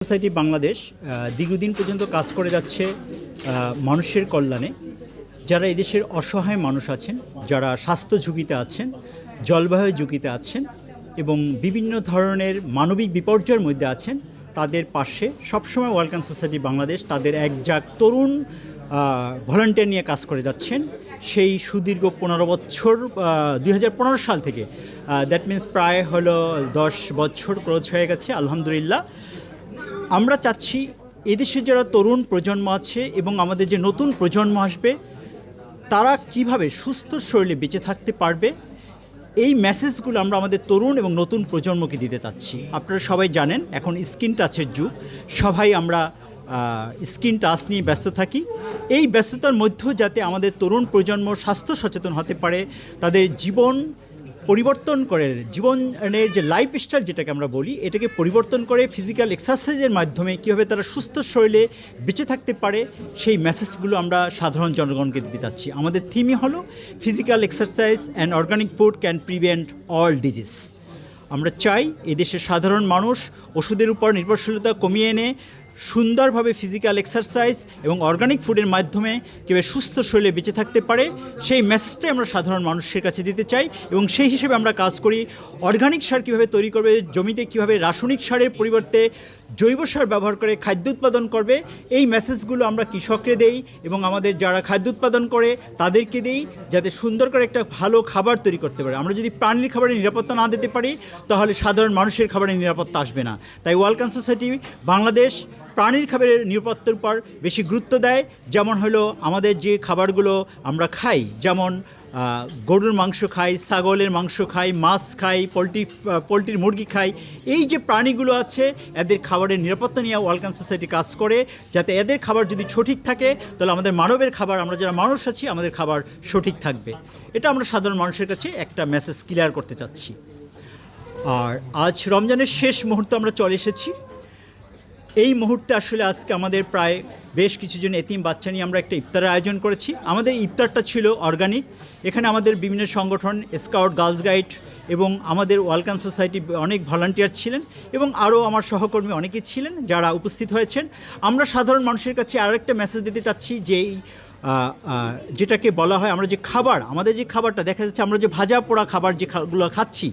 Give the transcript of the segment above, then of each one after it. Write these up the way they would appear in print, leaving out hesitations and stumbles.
Society Bangladesh দীর্ঘদিন পর্যন্ত কাজ করে যাচ্ছে মানুষের কল্যাণে। যারা এদেশের অসহায় মানুষ আছেন, যারা স্বাস্থ্য ঝুঁকিতে আছেন, জলবায়ু ঝুঁকিতে আছেন এবং বিভিন্ন ধরনের মানবিক বিপর্যয়ের মধ্যে আছেন, তাদের পাশে সবসময় ওয়ালকান সোসাইটি বাংলাদেশ তাদের একজাক তরুণ ভলান্টিয়ার নিয়ে কাজ করে যাচ্ছেন। সেই সুদীর্ঘ 15 বছর 2015 সাল থেকে, দ্যাট মিন্স প্রায় হলো 10 বছর ক্রস হয়ে গেছে আলহামদুলিল্লাহ। আমরা চাচ্ছি এদেশের যারা তরুণ প্রজন্ম আছে এবং আমাদের যে নতুন প্রজন্ম আসবে, তারা কিভাবে সুস্থ শরীরে বেঁচে থাকতে পারবে, এই মেসেজগুলো আমরা আমাদের তরুণ এবং নতুন প্রজন্মকে দিতে চাচ্ছি। আপনারা সবাই জানেন এখন স্ক্রিন টাচের যুগ, সবাই আমরা স্ক্রিন টাচ নিয়ে ব্যস্ত থাকি। এই ব্যস্ততার মধ্যেও যাতে আমাদের তরুণ প্রজন্ম স্বাস্থ্য সচেতন হতে পারে, তাদের জীবন পরিবর্তন করে, জীবনের যে লাইফস্টাইল যেটাকে আমরা বলি, এটাকে পরিবর্তন করে ফিজিক্যাল এক্সারসাইজের মাধ্যমে কীভাবে তারা সুস্থ শরীরে বেঁচে থাকতে পারে, সেই মেসেজগুলো আমরা সাধারণ জনগণকে দিতে চাচ্ছি। আমাদের থিমই হলো physical exercise and organic food can prevent all disease. আমরা চাই এদেশের সাধারণ মানুষ ওষুধের উপর নির্ভরশীলতা কমিয়ে এনে সুন্দরভাবে ফিজিক্যাল এক্সারসাইজ এবং অর্গানিক ফুডের মাধ্যমে কীভাবে সুস্থ শরীরে বেঁচে থাকতে পারে, সেই মেসেজটাই আমরা সাধারণ মানুষের কাছে দিতে চাই। এবং সেই হিসেবে আমরা কাজ করি। অর্গানিক সার কীভাবে তৈরি করবে, জমিতে কীভাবে রাসায়নিক সারের পরিবর্তে জৈব সার ব্যবহার করে খাদ্য উৎপাদন করবে, এই মেসেজগুলো আমরা কৃষককে দেই এবং আমাদের যারা খাদ্য উৎপাদন করে তাদেরকে দেই, যাতে সুন্দর করে একটা ভালো খাবার তৈরি করতে পারে। আমরা যদি প্রাণীর খাবারের নিরাপত্তা না দিতে পারি, তাহলে সাধারণ মানুষের খাবারের নিরাপত্তা আসবে না। তাই ওয়ালকান সোসাইটি বাংলাদেশ প্রাণীর খাবারের নিরাপত্তার উপর বেশি গুরুত্ব দেয়। যেমন হলো আমাদের যে খাবারগুলো আমরা খাই, যেমন গরুর মাংস খাই, ছাগলের মাংস খাই, মাছ খাই, পোলট্রির মুরগি খাই, এই যে প্রাণীগুলো আছে এদের খাবারের নিরাপত্তা নিয়ে ওয়ালকান সোসাইটি কাজ করে, যাতে এদের খাবার যদি সঠিক থাকে তাহলে আমাদের মানবের খাবার, আমরা যারা মানুষ আছি, আমাদের খাবার সঠিক থাকবে। এটা আমরা সাধারণ মানুষের কাছে একটা মেসেজ ক্লিয়ার করতে চাচ্ছি। আর আজ রমজানের শেষ মুহূর্তে আমরা চলে এসেছি। এই মুহূর্তে আসলে আজকে আমাদের প্রায় বেশ কিছুজন এতিম বাচ্চা নিয়ে আমরা একটা ইফতারের আয়োজন করেছি। আমাদের ইফতারটা ছিল অর্গানিক। এখানে আমাদের বিভিন্ন সংগঠন, স্কাউট, গার্লস গাইড এবং আমাদের ওয়ালকান সোসাইটি অনেক ভলান্টিয়ার ছিলেন এবং আরও আমার সহকর্মী অনেকেই ছিলেন যারা উপস্থিত হয়েছেন। আমরা সাধারণ মানুষের কাছে আরও একটা মেসেজ দিতে চাচ্ছি যে যেটাকে বলা হয়, আমরা যে খাবার, আমাদের যে খাবারটা দেখা যাচ্ছে, আমরা যে ভাজা পোড়া খাবার যেগুলো খাচ্ছি,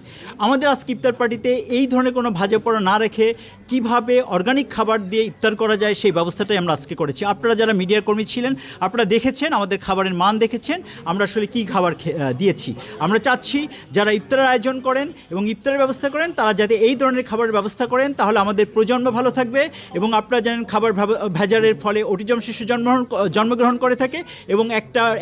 আমাদের আজকে ইফতার পার্টিতে এই ধরনের কোনো ভাজা পোড়া না রেখে কীভাবে অর্গানিক খাবার দিয়ে ইফতার করা যায় সেই ব্যবস্থাটাই আমরা আজকে করেছি। আপনারা যারা মিডিয়ার কর্মী ছিলেন, আপনারা দেখেছেন আমাদের খাবারের মান দেখেছেন, আমরা আসলে কী খাবার দিয়েছি। আমরা চাচ্ছি যারা ইফতারের আয়োজন করেন এবং ইফতারের ব্যবস্থা করেন, তারা যাতে এই ধরনের খাবারের ব্যবস্থা করেন, তাহলে আমাদের প্রজন্ম ভালো থাকবে। এবং আপনারা জানেন খাবার ভেজালের ফলে অটিজম শিশু জন্মগ্রহণ করে থাকে এবং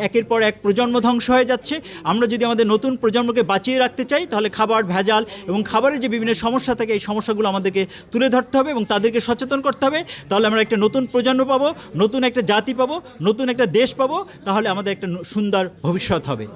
একের পর এক প্রজন্ম ধ্বংস হয়ে যাচ্ছে। আমরা যদি আমাদের নতুন প্রজন্মকে বাঁচিয়ে রাখতে চাই, তাহলে খাবার ভেজাল এবং খাবারের যে বিভিন্ন সমস্যা থাকে, এই সমস্যাগুলো আমাদেরকে তুলে ধরতে হবে এবং তাদেরকে সচেতন করতে হবে। তাহলে আমরা একটা নতুন প্রজন্ম পাবো, নতুন একটা জাতি পাবো, নতুন একটা দেশ পাবো, তাহলে আমাদের একটা সুন্দর ভবিষ্যৎ হবে।